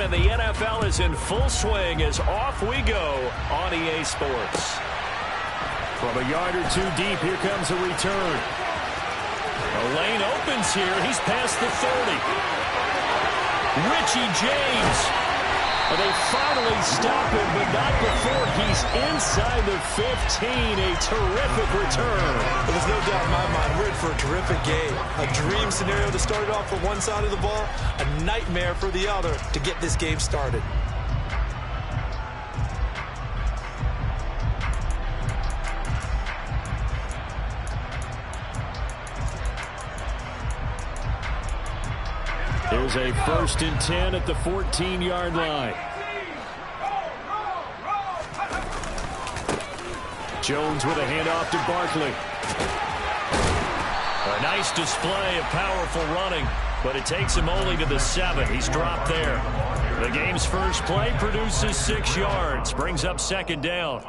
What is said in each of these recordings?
and the NFL is in full swing as off we go on EA Sports. From a yard or two deep, here comes a return. The lane opens here. He's past the 30. Richie James. And they finally stop him, but not before he's inside the 15. A terrific return. Well, there's no doubt in my mind we're in for a terrific game. A dream scenario to start it off for one side of the ball, a nightmare for the other to get this game started. There's a 1st and 10 at the 14-yard line. Jones with a handoff to Barkley. A nice display of powerful running, but it takes him only to the 7. He's dropped there. The game's first play produces 6 yards, brings up 2nd down.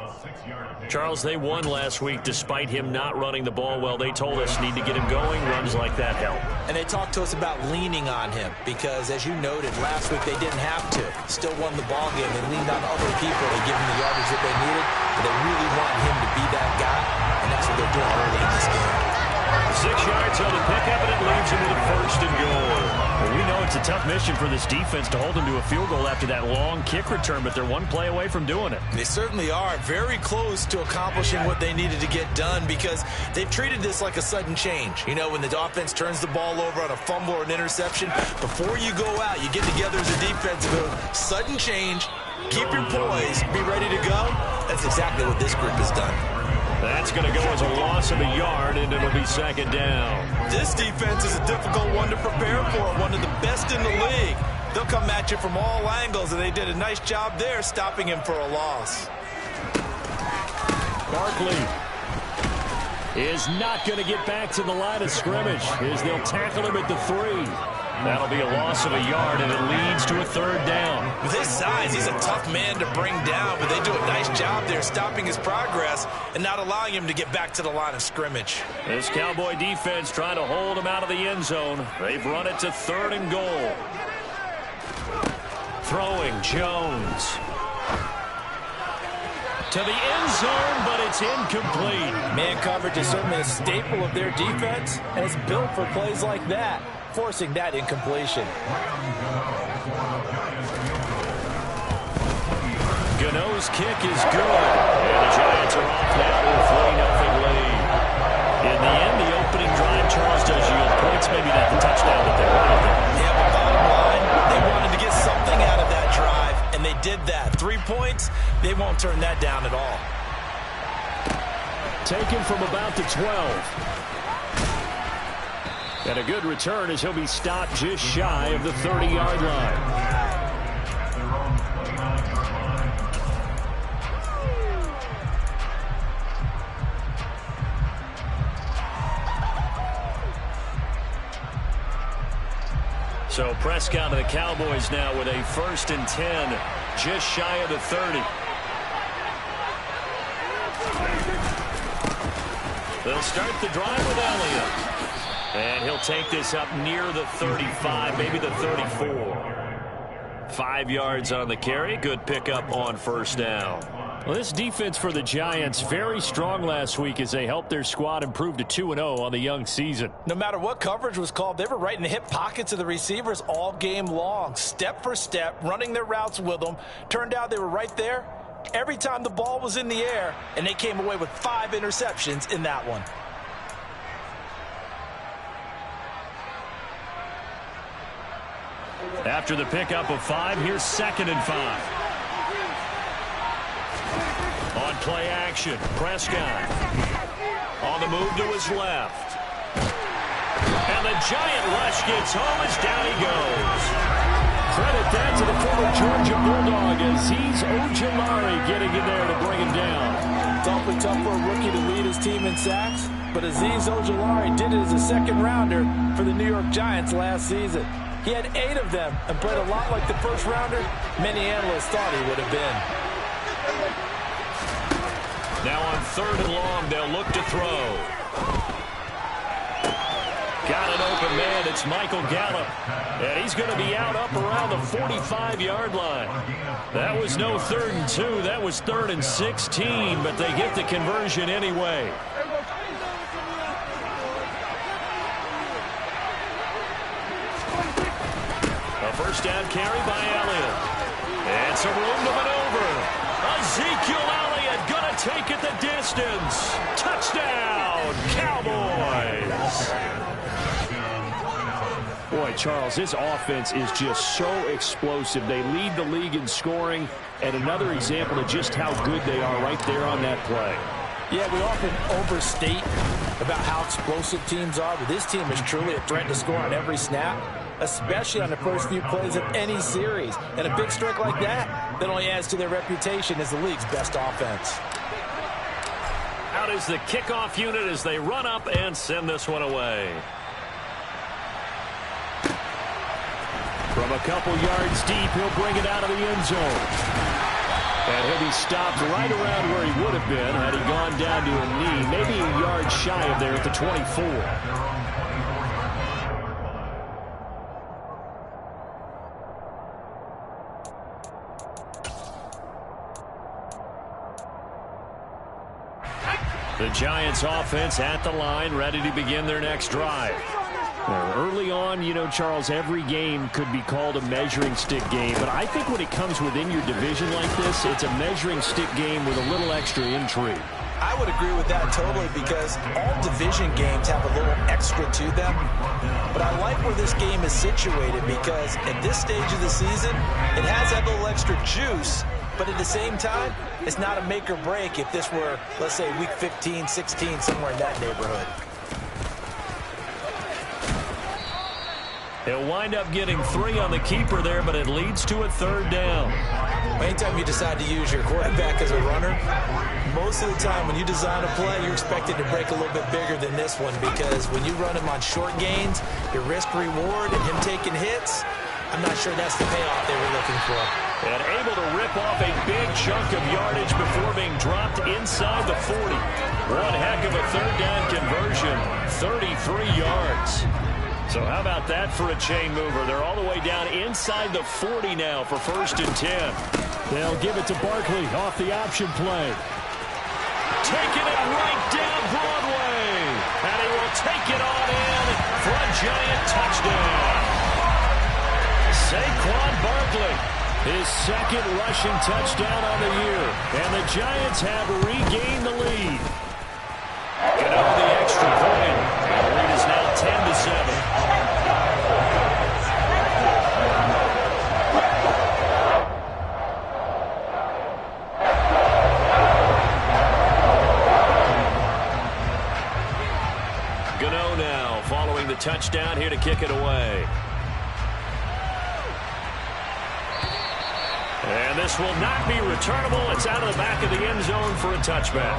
Charles, they won last week despite him not running the ball well. They told us need to get him going. Runs like that help. And they talked to us about leaning on him because, as you noted, last week they didn't have to. Still won the ball game. They leaned on other people to give him the yardage that they needed, but they really want him to be that guy, and that's what they're doing early in this game. 6 yards on the pickup, and it leaves him with a 1st and goal. Well, we know it's a tough mission for this defense to hold him to a field goal after that long kick return, but they're one play away from doing it. They certainly are very close to accomplishing what they needed to get done because they've treated this like a sudden change. You know, when the offense turns the ball over on a fumble or an interception, before you go out, you get together as a defense and go, sudden change, keep your poise, be ready to go. That's exactly what this group has done. That's going to go as a loss of a yard, and it'll be 2nd down. This defense is a difficult one to prepare for, one of the best in the league. They'll come at you from all angles, and they did a nice job there stopping him for a loss. Barkley is not going to get back to the line of scrimmage as they'll tackle him at the 3. That'll be a loss of a yard, and it leads to a 3rd down. With his size, he's a tough man to bring down, but they do a nice job there stopping his progress and not allowing him to get back to the line of scrimmage. This Cowboy defense trying to hold him out of the end zone. They've run it to 3rd and goal. Throwing Jones to the end zone, but it's incomplete. Man coverage is certainly a staple of their defense, and it's built for plays like that, forcing that incompletion. Gano's kick is good, and the Giants are off now to a 3-0 lead. In the end, the opening drive, Charles, does yield points, maybe not the touchdown that they wanted there. Yeah, but bottom line, they wanted to get something out of that drive, and they did that. 3 points, they won't turn that down at all. Taken from about the 12. And a good return as he'll be stopped just shy of the 30-yard line. So Prescott and the Cowboys now with a 1st and 10, just shy of the 30. They'll start the drive with Elliott. And he'll take this up near the 35, maybe the 34. 5 yards on the carry. Good pickup on 1st down. Well, this defense for the Giants, very strong last week as they helped their squad improve to 2-0 on the young season. No matter what coverage was called, they were right in the hip pockets of the receivers all game long, step for step, running their routes with them. Turned out they were right there every time the ball was in the air, and they came away with 5 interceptions in that one. After the pickup of 5, here's 2nd and 5. On play action, Prescott on the move to his left. And the giant rush gets home as down he goes. Credit that to the former Georgia Bulldog Azeez Ojulari getting in there to bring him down. It's awfully tough for a rookie to lead his team in sacks, but Azeez Ojulari did it as a 2nd rounder for the New York Giants last season. He had 8 of them and played a lot like the 1st rounder many analysts thought he would have been. Now on 3rd and long, they'll look to throw. Got an open man. It's Michael Gallup. And he's going to be out up around the 45-yard line. That was no 3rd and 2. That was 3rd and 16, but they get the conversion anyway. A first down carry by Elliott. And some room to maneuver. Ezekiel Elliott going to take it the distance. Touchdown, Cowboys. Boy, Charles, this offense is just so explosive. They lead the league in scoring, and another example of just how good they are right there on that play. Yeah, we often overstate about how explosive teams are, but this team is truly a threat to score on every snap, especially on the first few plays of any series. And a big strike like that only adds to their reputation as the league's best offense. Out is the kickoff unit as they run up and send this one away. From a couple yards deep, he'll bring it out of the end zone. And he'll be stopped right around where he would have been had he gone down to a knee, maybe a yard shy of there at the 24. The Giants offense at the line, ready to begin their next drive. Early on, you know, Charles, every game could be called a measuring stick game. But I think when it comes within your division like this, it's a measuring stick game with a little extra intrigue. I would agree with that totally because all division games have a little extra to them. But I like where this game is situated because at this stage of the season, it has that little extra juice. But at the same time, it's not a make or break if this were, let's say, week 15, 16, somewhere in that neighborhood. He'll wind up getting 3 on the keeper there, but it leads to a 3rd down. Anytime you decide to use your quarterback as a runner, most of the time when you design a play, you're expected to break a little bit bigger than this one because when you run him on short gains, your risk-reward and him taking hits, I'm not sure that's the payoff they were looking for. And able to rip off a big chunk of yardage before being dropped inside the 40. One heck of a 3rd down conversion, 33 yards. So how about that for a chain mover? They're all the way down inside the 40 now for 1st and 10. They'll give it to Barkley off the option play. Taking it right down Broadway. And he will take it on in for a Giant touchdown. Saquon Barkley, his 2nd rushing touchdown on the year. And the Giants have regained the lead. Get over the extra point. And the lead is now 10-7. Gano now following the touchdown here to kick it away. And this will not be returnable. It's out of the back of the end zone for a touchback.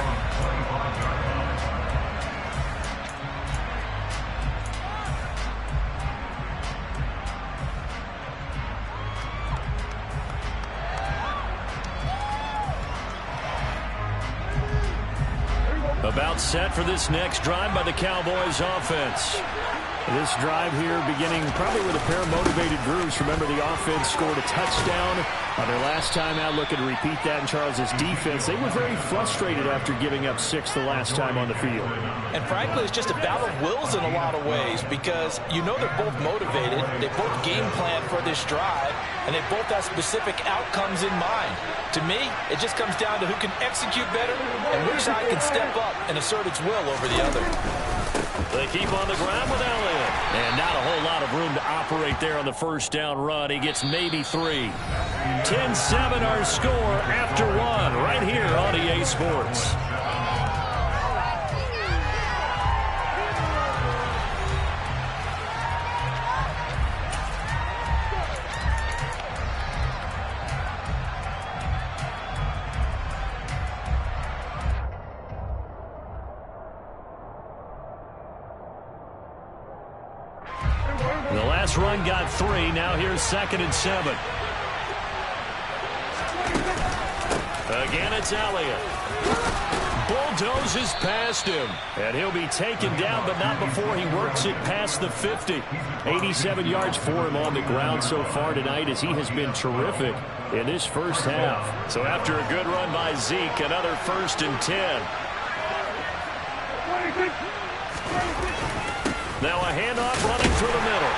About set for this next drive by the Cowboys offense. This drive here beginning probably with a pair of motivated groups. Remember, the offense scored a touchdown on their last time out. Looking to repeat that in Charles's defense. They were very frustrated after giving up 6 the last time on the field. And frankly, it's just a battle of wills in a lot of ways because you know they're both motivated. They both game plan for this drive, and they both have specific outcomes in mind. To me, it just comes down to who can execute better and which side can step up and assert its will over the other. They keep on the ground with Elliott. And not a whole lot of room to operate there on the first down run. He gets maybe 3. 10-7 our score after 1 right here on EA Sports. The last run got 3. Now here's 2nd and 7. Again, it's Elliott. bulldozes past him. And he'll be taken down, but not before he works it past the 50. 87 yards for him on the ground so far tonight, as he has been terrific in this first half. So after a good run by Zeke, another 1st and 10. Now a handoff running through the middle.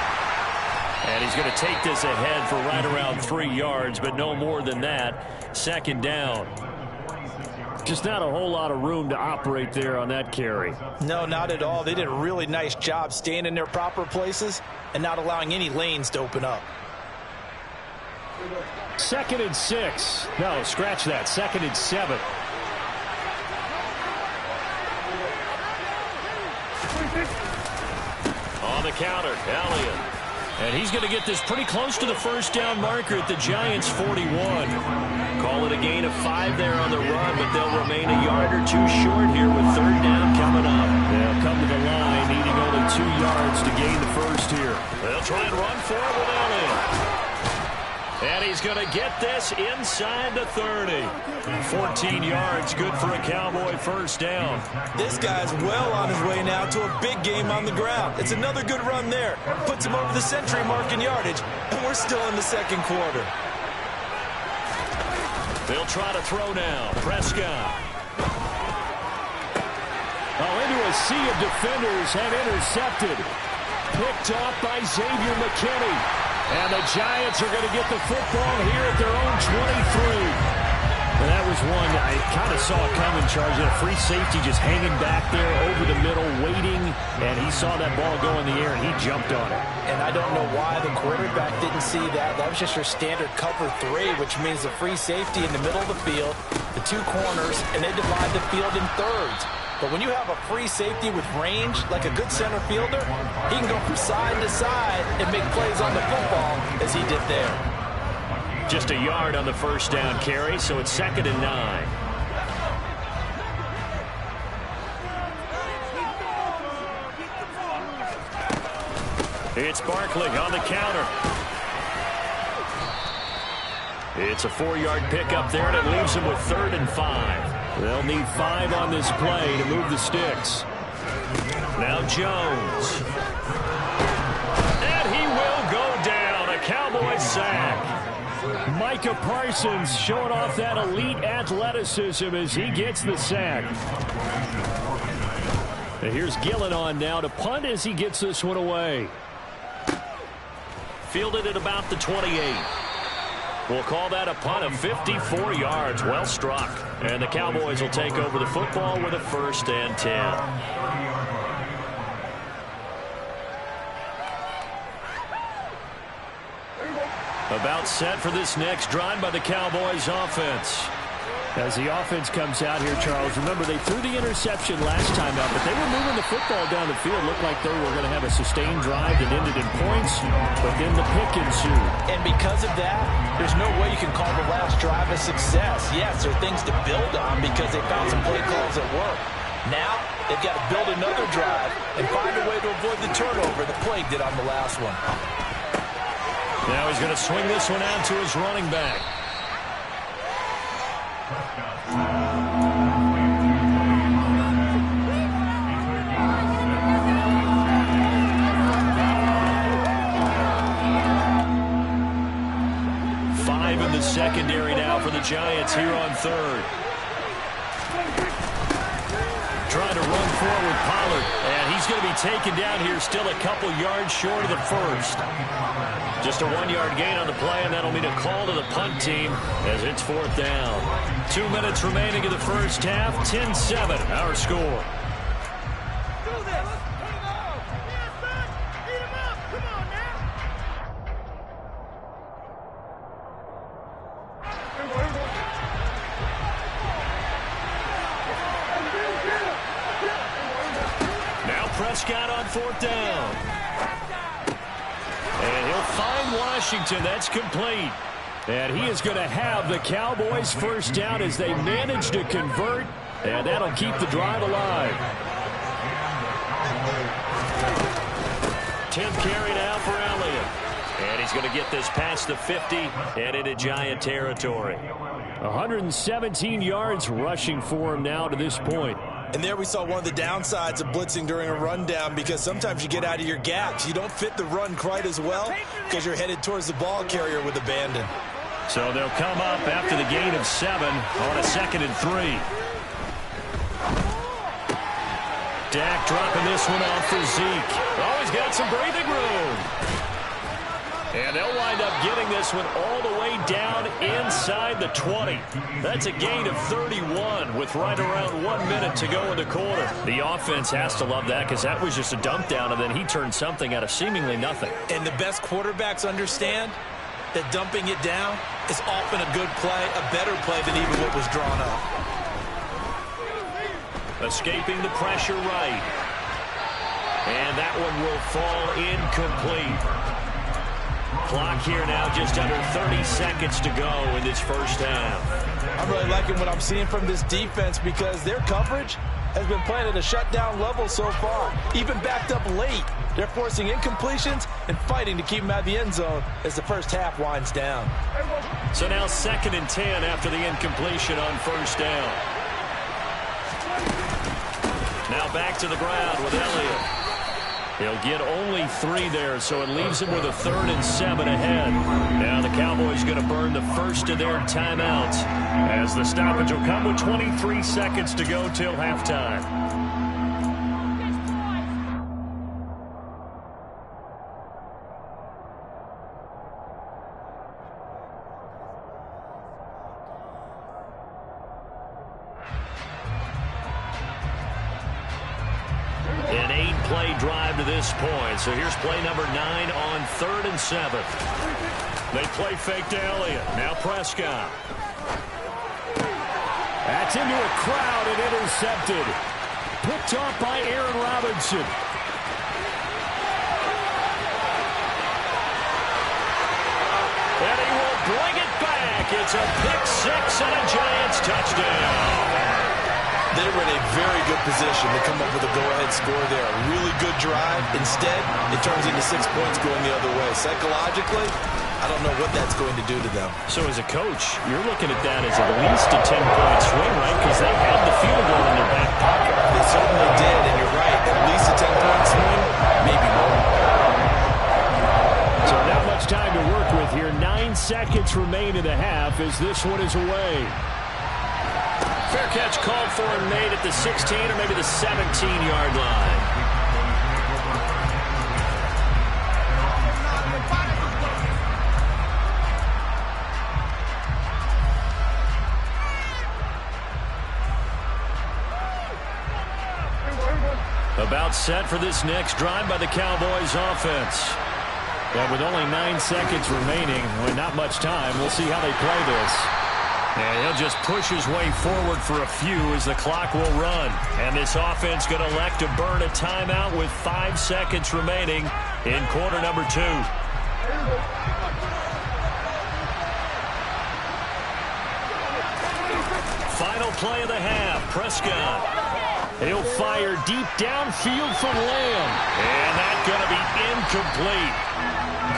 And he's going to take this ahead for right around 3 yards, but no more than that. 2nd down. Just not a whole lot of room to operate there on that carry. No, not at all. They did a really nice job staying in their proper places and not allowing any lanes to open up. 2nd and 6. No, scratch that. 2nd and 7. On the counter, Elliott. And he's going to get this pretty close to the 1st down marker at the Giants' 41. Call it a gain of 5 there on the run, but they'll remain a yard or 2 short here with 3rd down coming up. They'll come to the line, needing only 2 yards to gain the 1st here. They'll try and run for it with Elliott. And he's going to get this inside the 30. 14 yards, good for a Cowboy 1st down. This guy's well on his way now to a big game on the ground. It's another good run there. Puts him over the century mark in yardage, and we're still in the 2nd quarter. They'll try to throw now. Prescott. Into a sea of defenders and intercepted. Picked off by Xavier McKinney. And the Giants are going to get the football here at their own 23. And that was one I kind of saw coming, Charles. A free safety just hanging back there over the middle, waiting. And he saw that ball go in the air, and he jumped on it. And I don't know why the quarterback didn't see that. That was just your standard cover 3, which means the free safety in the middle of the field, the 2 corners, and they divide the field in thirds. But when you have a free safety with range, like a good center fielder, he can go from side to side and make plays on the football as he did there. Just a yard on the 1st down carry, so it's 2nd and 9. It's Barkley on the counter. It's a 4-yard pickup there, and it leaves him with 3rd and 5. They'll need 5 on this play to move the sticks. Now Jones. And he will go down. A Cowboy sack. Micah Parsons showing off that elite athleticism as he gets the sack. And here's Gillen on now to punt as he gets this one away. Fielded at about the 28. We'll call that a punt of 54 yards. Well struck. And the Cowboys will take over the football with a 1st and 10. About set for this next drive by the Cowboys offense. As the offense comes out here, Charles, remember they threw the interception last time out, but they were moving the football down the field. Looked like they were going to have a sustained drive that ended in points, but then the pick ensued. And because of that, there's no way you can call the last drive a success. Yes, there are things to build on because they found some play calls that work. Now, they've got to build another drive and find a way to avoid the turnover the play did on the last one. Now he's going to swing this one out to his running back. Secondary now for the Giants here on 3rd. Trying to run forward Pollard, and he's going to be taken down here still a couple yards short of the 1st. Just a 1-yard gain on the play, and that'll mean a call to the punt team as it's 4th down. 2 minutes remaining in the first half, 10-7 our score. Prescott on 4th down. And he'll find Washington. That's complete. And he is going to have the Cowboys' 1st down as they manage to convert. And that'll keep the drive alive. 10th carry now for Elliott. And he's going to get this past the 50 and into Giant territory. 117 yards rushing for him now to this point. And there we saw one of the downsides of blitzing during a rundown, because sometimes you get out of your gaps. You don't fit the run quite as well because you're headed towards the ball carrier with abandon. So they'll come up after the gain of 7 on a 2nd and 3. Dak dropping this one off for Zeke. Oh, he's got some breathing room. And they'll wind up getting this one all the way down inside the 20. That's a gain of 31 with right around 1 minute to go in the quarter. The offense has to love that, because that was just a dump down, and then he turned something out of seemingly nothing. And the best quarterbacks understand that dumping it down is often a good play, a better play than even what was drawn up. Escaping the pressure right. And that one will fall incomplete. Clock here now, just under 30 seconds to go in this first half. I'm really liking what I'm seeing from this defense, because their coverage has been playing at a shutdown level so far. Even backed up late, they're forcing incompletions and fighting to keep them out of the end zone as the first half winds down. So now 2nd and 10 after the incompletion on first down. Now back to the ground with Elliott. He'll get only 3 there, so it leaves him with a 3rd and 7 ahead. Now the Cowboys going to burn the first of their timeouts, as the stoppage will come with 23 seconds to go till halftime. An 8-play drive to this point. So here's play number 9 on 3rd and 7. They play fake to Elliott. Now Prescott. That's into a crowd and intercepted. Picked off by Aaron Robinson. And he will bring it back. It's a pick 6 and a Giants touchdown. They were in a very good position to come up with a go-ahead score there. A really good drive. Instead, it turns into 6 points going the other way. Psychologically, I don't know what that's going to do to them. So as a coach, you're looking at that as at least a 10-point swing, right? Because they had the field goal in their back pocket. They certainly did, and you're right. At least a 10-point swing, maybe more. So not much time to work with here. 9 seconds remain in the half as this one is away. Fair catch called for and made at the 16 or maybe the 17-yard line. About set for this next drive by the Cowboys offense. But with only 9 seconds remaining, with not much time, we'll see how they play this. And he'll just push his way forward for a few as the clock will run. And this offense going to elect to burn a timeout with 5 seconds remaining in quarter number 2. Final play of the half. Prescott. He'll fire deep downfield for Lamb. And that's going to be incomplete.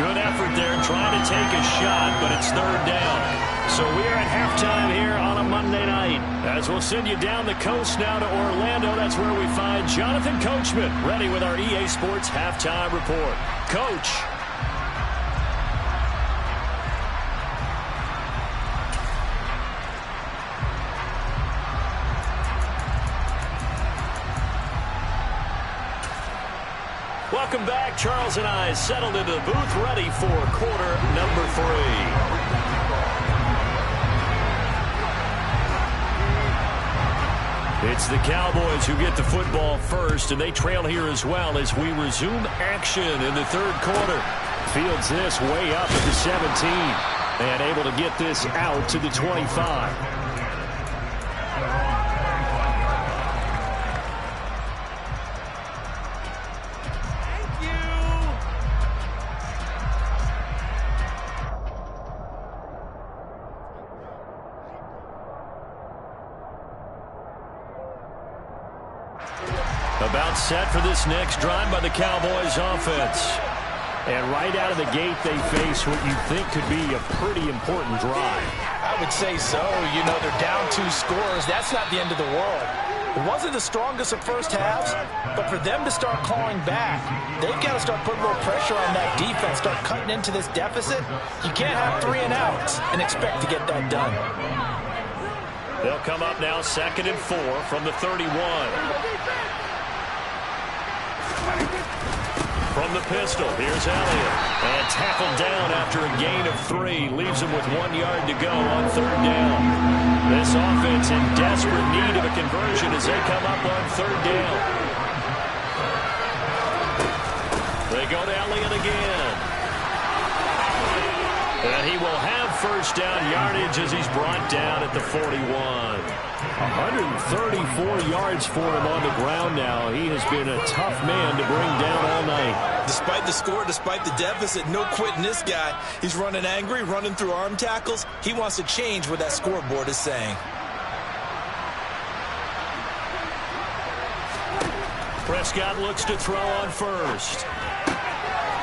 Good effort there trying to take a shot, but it's 3rd down. So we're at halftime here on a Monday night. As we'll send you down the coast now to Orlando. That's where we find Jonathan Coachman ready with our EA Sports Halftime Report. Coach. Welcome back. Charles and I settled into the booth ready for quarter number 3. It's the Cowboys who get the football first, and they trail here as well as we resume action in the 3rd quarter. Fields this way up at the 17 and able to get this out to the 25. About set for this next drive by the Cowboys offense. And right out of the gate, they face what you think could be a pretty important drive. I would say so. You know, they're down 2 scores. That's not the end of the world. It wasn't the strongest of first halves, but for them to start clawing back, they've got to start putting a little pressure on that defense, start cutting into this deficit. You can't have 3 and outs and expect to get that done. They'll come up now 2nd and 4 from the 31. From the pistol, here's Elliott. And tackled down after a gain of 3. Leaves him with 1 yard to go on 3rd down. This offense in desperate need of a conversion as they come up on 3rd down. They go to Elliott again. And he will have 1st down yardage as he's brought down at the 41. 134 yards for him on the ground now. He has been a tough man to bring down all night. Despite the score, despite the deficit, no quitting this guy. He's running angry, running through arm tackles. He wants to change what that scoreboard is saying. Prescott looks to throw on 1st.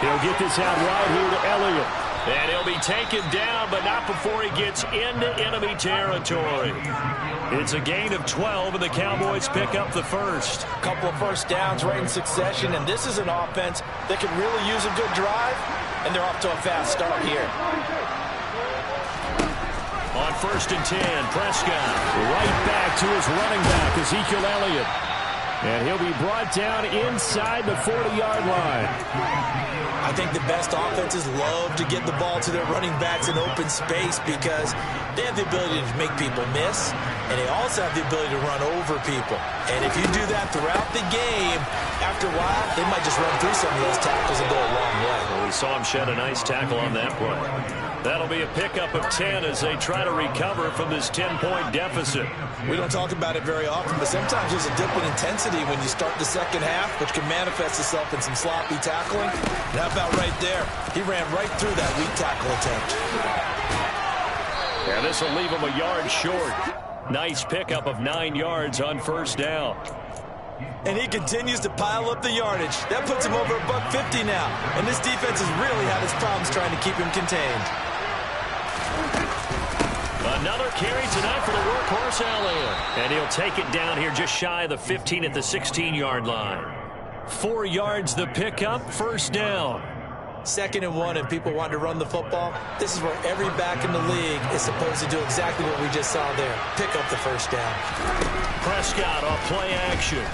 He'll get this out right here to Elliott. And he'll be taken down, but not before he gets into enemy territory. It's a gain of 12, and the Cowboys pick up the 1st. A couple of 1st downs right in succession, and this is an offense that can really use a good drive, and they're off to a fast start here. On 1st and 10, Prescott right back to his running back, Ezekiel Elliott. And he'll be brought down inside the 40-yard line. I think the best offenses love to get the ball to their running backs in open space because they have the ability to make people miss, and they also have the ability to run over people. And if you do that throughout the game, after a while, they might just run through some of those tackles and go a long way. Well, we saw him shed a nice tackle on that play. That'll be a pickup of 10 as they try to recover from this 10-point deficit. We don't talk about it very often, but sometimes there's a dip in intensity when you start the 2nd half, which can manifest itself in some sloppy tackling. And how about right there? He ran right through that weak tackle attempt. Yeah, this will leave him a yard short. Nice pickup of 9 yards on 1st down. And he continues to pile up the yardage. That puts him over $150 now. And this defense has really had its problems trying to keep him contained. Another carry tonight for the workhorse Elliott. And he'll take it down here just shy of the 15 at the 16-yard line. 4 yards the pickup, 1st down. 2nd and 1 and people want to run the football. This is where every back in the league is supposed to do exactly what we just saw there. Pick up the 1st down. Prescott off play action.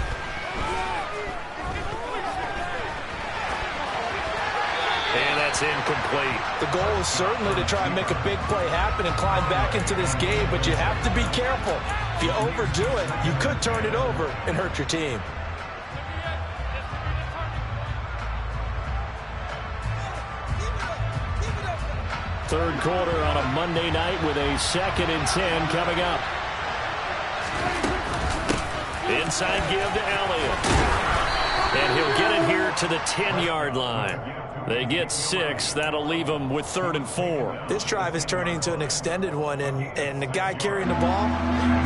And that's incomplete. The goal is certainly to try and make a big play happen and climb back into this game, but you have to be careful. If you overdo it, you could turn it over and hurt your team. Third quarter on a Monday night with a 2nd and 10 coming up. Inside give to Elliott. And he'll get it here to the 10-yard line. They get 6. That'll leave them with 3rd and 4. This drive is turning into an extended one, and the guy carrying the ball,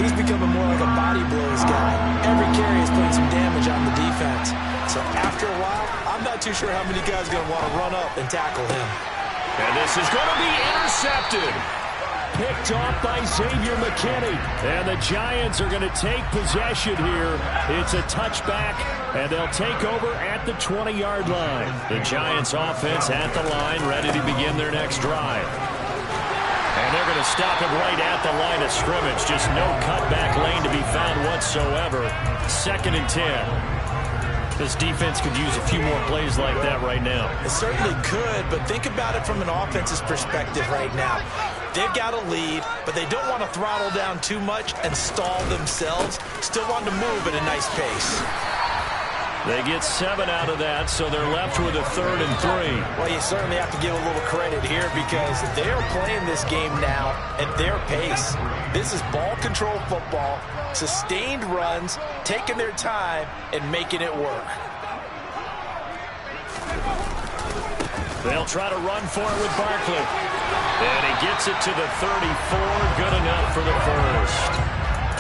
he's becoming more like a body blows guy. Every carry is putting some damage on the defense. So after a while, I'm not too sure how many guys are going to want to run up and tackle him. And this is going to be intercepted. Picked off by Xavier McKinney. And the Giants are going to take possession here. It's a touchback, and they'll take over at the 20-yard line. The Giants offense at the line, ready to begin their next drive. And they're going to stop it right at the line of scrimmage. Just no cutback lane to be found whatsoever. 2nd and 10. This defense could use a few more plays like that right now. It certainly could, but think about it from an offense's perspective right now. They've got a lead, but they don't want to throttle down too much and stall themselves. Still want to move at a nice pace. They get 7 out of that, so they're left with a 3rd and 3. Well, you certainly have to give a little credit here because they're playing this game now at their pace. This is ball control football, sustained runs, taking their time, and making it work. They'll try to run for it with Barkley. And he gets it to the 34. Good enough for the 1st.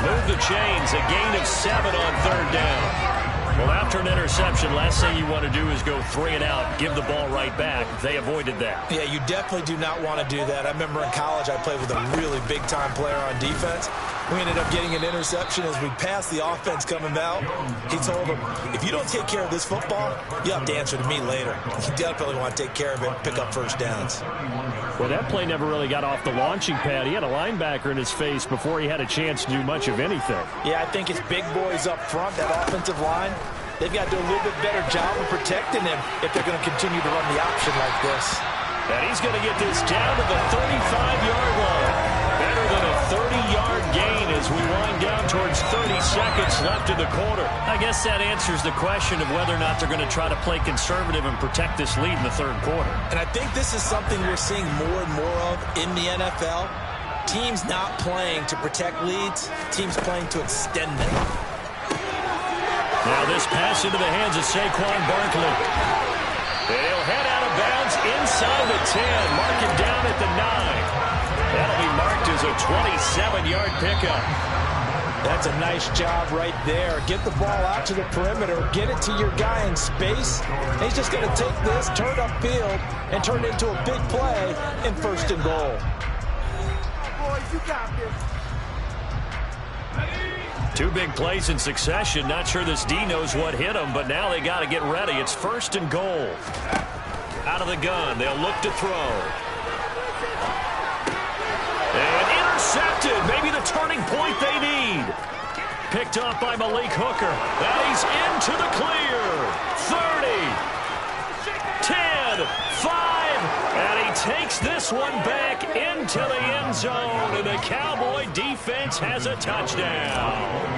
Move the chains. A gain of 7 on 3rd down. Well, after an interception, last thing you want to do is go 3 and out, give the ball right back. They avoided that. Yeah, you definitely do not want to do that. I remember in college I played with a really big-time player on defense. We ended up getting an interception as we passed the offense coming out. He told him, if you don't take care of this football, you have to answer to me later. You definitely want to take care of it, pick up first downs. Well, that play never really got off the launching pad. He had a linebacker in his face before he had a chance to do much of anything. Yeah, I think it's big boys up front, that offensive line. They've got to do a little bit better job of protecting him if they're going to continue to run the option like this. And he's going to get this down to the 35-yard line. Better than a 30-yard gain as we wind down towards 30 seconds left in the quarter. I guess that answers the question of whether or not they're going to try to play conservative and protect this lead in the third quarter. And I think this is something we're seeing more and more of in the NFL. Teams not playing to protect leads, teams playing to extend them. Now this pass into the hands of Saquon Barkley. They'll head out of bounds inside the 10. Mark it down at the 9. That'll be marked as a 27-yard pickup. That's a nice job right there. Get the ball out to the perimeter. Get it to your guy in space. And he's just going to take this, turn upfield, and turn it into a big play in 1st and goal. Boys, you got this. 2 big plays in succession. Not sure this D knows what hit him, but now they got to get ready. It's 1st and goal. Out of the gun. They'll look to throw. And intercepted. Maybe the turning point they need. Picked off by Malik Hooker. And he's into the clear. 30, 10, 5. And he takes this one back into the end zone. And the Cowboy defense has a touchdown.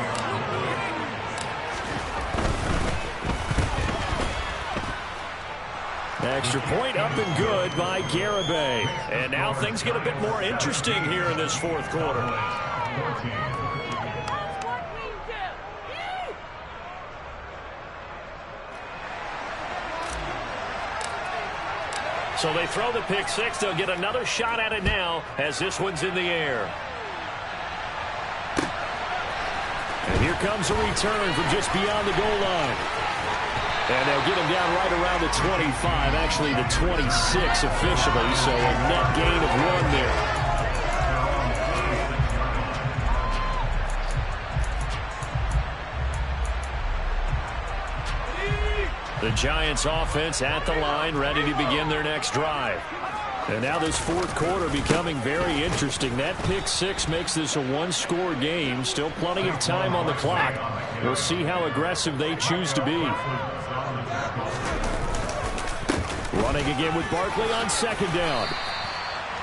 Extra point up and good by Garibay. And now things get a bit more interesting here in this 4th quarter. So they throw the pick 6. They'll get another shot at it now as this one's in the air. And here comes a return from just beyond the goal line. And they'll get him down right around the 25, actually the 26 officially, so a net gain of 1 there. The Giants offense at the line, ready to begin their next drive. And now this 4th quarter becoming very interesting. That pick 6 makes this a 1-score game. Still plenty of time on the clock. We'll see how aggressive they choose to be. Running again with Barkley on 2nd down.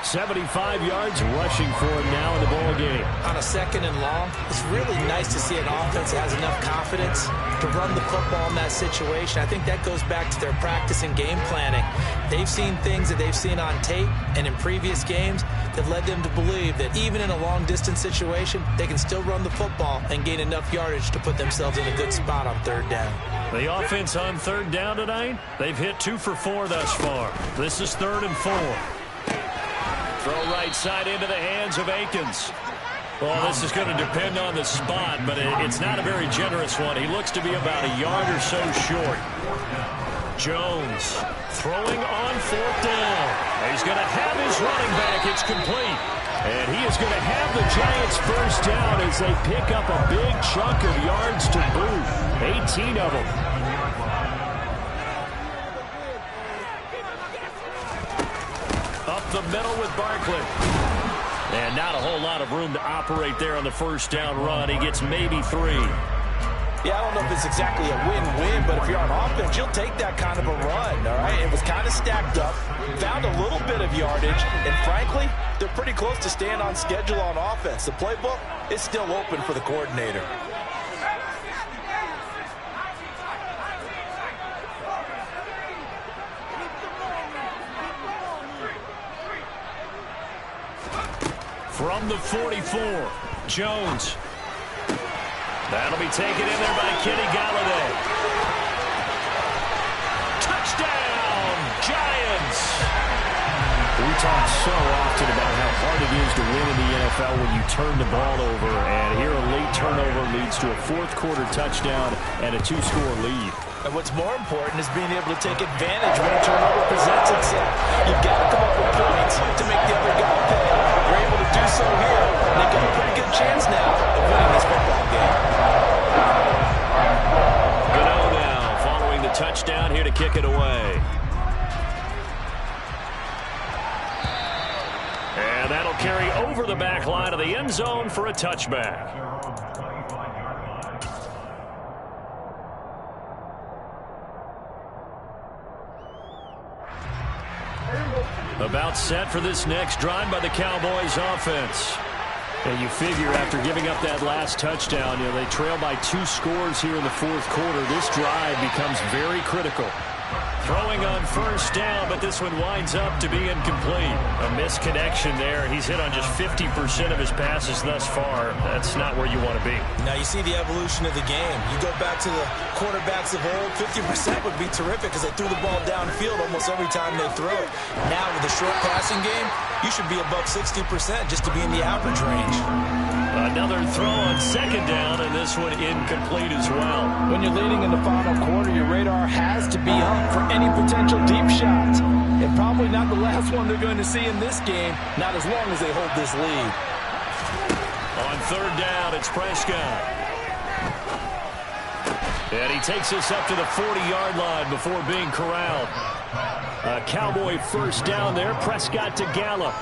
75 yards rushing for him now in the ball game. On a 2nd and long, it's really nice to see an offense that has enough confidence to run the football in that situation. I think that goes back to their practice and game planning. They've seen things that they've seen on tape and in previous games that led them to believe that even in a long-distance situation, they can still run the football and gain enough yardage to put themselves in a good spot on 3rd down. The offense on 3rd down tonight, they've hit 2 for 4 thus far. This is 3rd and 4. Throw right side into the hands of Akins. Well, this is going to depend on the spot, but it's not a very generous one. He looks to be about a yard or so short. Jones throwing on 4th down. He's going to have his running back. It's complete. And he is going to have the Giants 1st down as they pick up a big chunk of yards to boot. 18 of them. Up the middle with Barkley. And not a whole lot of room to operate there on the 1st down run. He gets maybe 3. Yeah, I don't know if it's exactly a win-win, but if you're on offense, you'll take that kind of a run, all right? It was kind of stacked up, found a little bit of yardage, and frankly, they're pretty close to staying on schedule on offense. The playbook is still open for the coordinator. From the 44, Jones. That'll be taken in there by Kenny Galladay. Touchdown, Giants! We talk so often about how hard it is to win in the NFL when you turn the ball over, and here a late turnover leads to a fourth-quarter touchdown and a two-score lead. And what's more important is being able to take advantage when a turnover presents itself. You've got to come up with points to make the other guy pay. You're able to do so here, and they've got a pretty good chance now of winning this football game. Gano now following the touchdown here to kick it away. And that'll carry over the back line of the end zone for a touchback. About set for this next drive by the Cowboys offense. And you figure after giving up that last touchdown, they trail by 2 scores here in the fourth quarter. This drive becomes very critical. Throwing on first down, but this one winds up to be incomplete. A misconnection there. He's hit on just 50% of his passes thus far. That's not where you want to be. Now you see the evolution of the game. You go back to the quarterbacks of old, 50% would be terrific because they threw the ball downfield almost every time they throw it. Now with the short passing game, you should be above 60% just to be in the average range. Another throw on second down, and this one incomplete as well. When you're leading in the final quarter, your radar has to be up for any potential deep shots. And probably not the last one they're going to see in this game, not as long as they hold this lead. On third down, it's Prescott. And he takes us up to the 40-yard line before being corralled. A Cowboy first down there. Prescott to Gallup.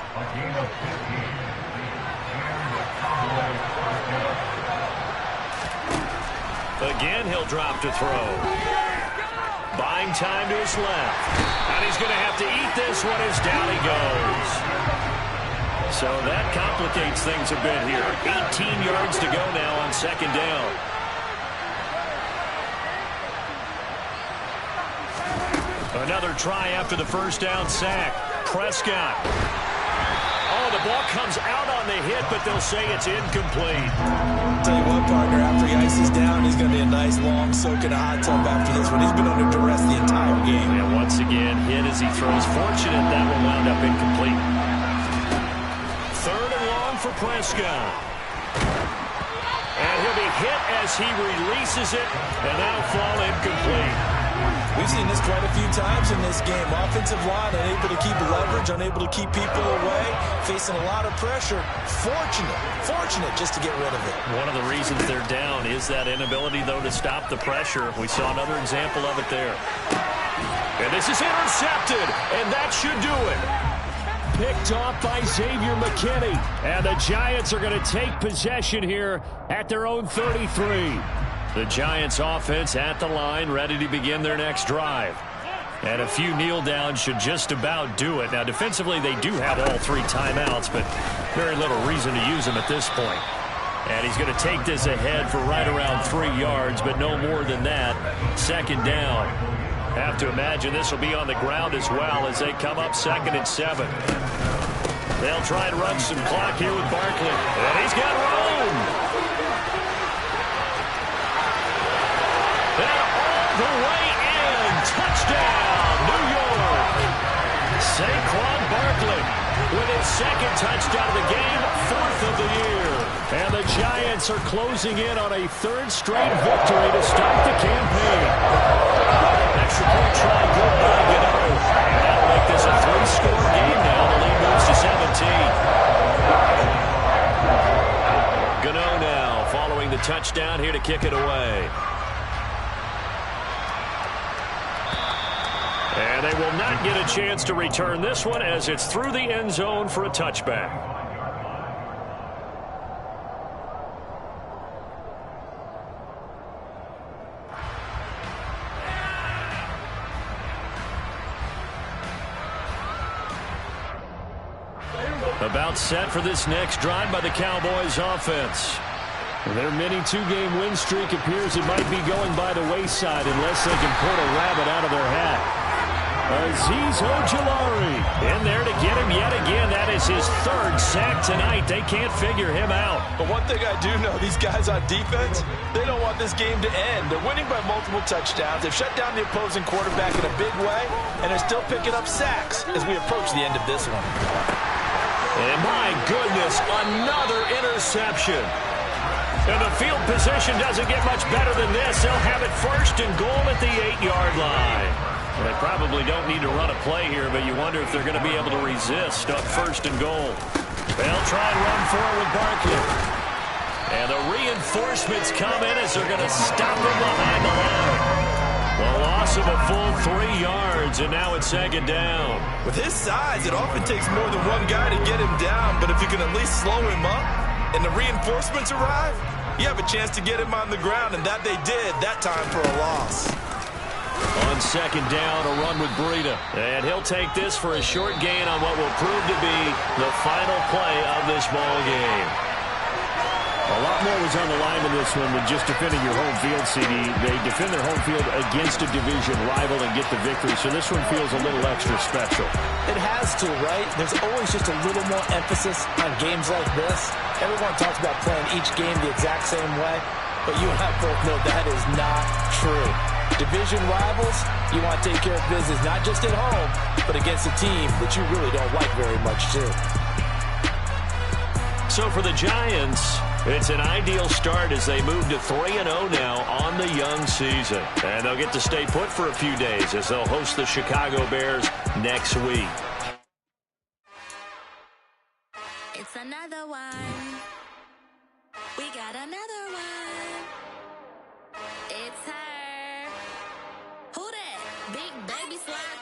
Again, he'll drop to throw. Buying time to his left. And he's going to have to eat this one as down he goes. So that complicates things a bit here. 18 yards to go now on second down. Another try after the first down sack. Prescott. Oh, the ball comes out on the hit, but they'll say it's incomplete. Tell you what, partner, after he ices down, he's going to be a nice long soak in a hot tub after this one. He's been under duress the entire game. And once again, hit as he throws. Fortunate that one wound up incomplete. Third and long for Prescott. And he'll be hit as he releases it, and that'll fall incomplete. We've seen this quite a few times in this game. Offensive line unable to keep leverage, unable to keep people away, facing a lot of pressure. Fortunate just to get rid of it. One of the reasons they're down is that inability, though, to stop the pressure. We saw another example of it there. And this is intercepted, and that should do it. Picked off by Xavier McKinney. And the Giants are going to take possession here at their own 33. The Giants offense at the line, ready to begin their next drive. And a few kneel downs should just about do it. Now, defensively, they do have all 3 timeouts, but very little reason to use them at this point. And he's going to take this ahead for right around 3 yards, but no more than that. Second down. Have to imagine this will be on the ground as well as they come up 2nd and 7. They'll try and run some clock here with Barkley. And he's got room. The way in. Touchdown, New York. Saquon Barkley with his 2nd touchdown of the game, 4th of the year. And the Giants are closing in on a 3rd straight victory to start the campaign. Extra point try good by Gano. And that'll make this a 3-score game now. The lead moves to 17. Gano now following the touchdown here to kick it away. And they will not get a chance to return this one as it's through the end zone for a touchback. About set for this next drive by the Cowboys offense. Their mini 2-game win streak appears it might be going by the wayside unless they can pull a rabbit out of their hat. Azeez Ojulari in there to get him yet again. That is his third sack tonight. They can't figure him out. But one thing I do know, these guys on defense, they don't want this game to end. They're winning by multiple touchdowns. They've shut down the opposing quarterback in a big way, and they're still picking up sacks as we approach the end of this one. And my goodness, another interception. And the field position doesn't get much better than this. They'll have it first and goal at the 8-yard line. Well, they probably don't need to run a play here, but you wonder if they're going to be able to resist on first and goal. They'll try and run for it with Barkley. And the reinforcements come in as they're going to stop him behind the line. The loss of a full 3 yards, and now it's second down. With his size, it often takes more than one guy to get him down, but if you can at least slow him up and the reinforcements arrive, you have a chance to get him on the ground, and that they did that time for a loss. On second down, a run with Breida. And he'll take this for a short gain on what will prove to be the final play of this ball game. A lot more was on the line in this one than just defending your home field, CD. They defend their home field against a division rival and get the victory, so this one feels a little extra special. It has to, right? There's always just a little more emphasis on games like this. Everyone talks about playing each game the exact same way, but you and I both know that is not true. Division rivals, you want to take care of business not just at home, but against a team that you really don't like very much, too. So for the Giants, it's an ideal start as they move to 3-0 now on the young season. And they'll get to stay put for a few days as they'll host the Chicago Bears next week. It's another one. We got another one. It's her. Who that? Big baby slide.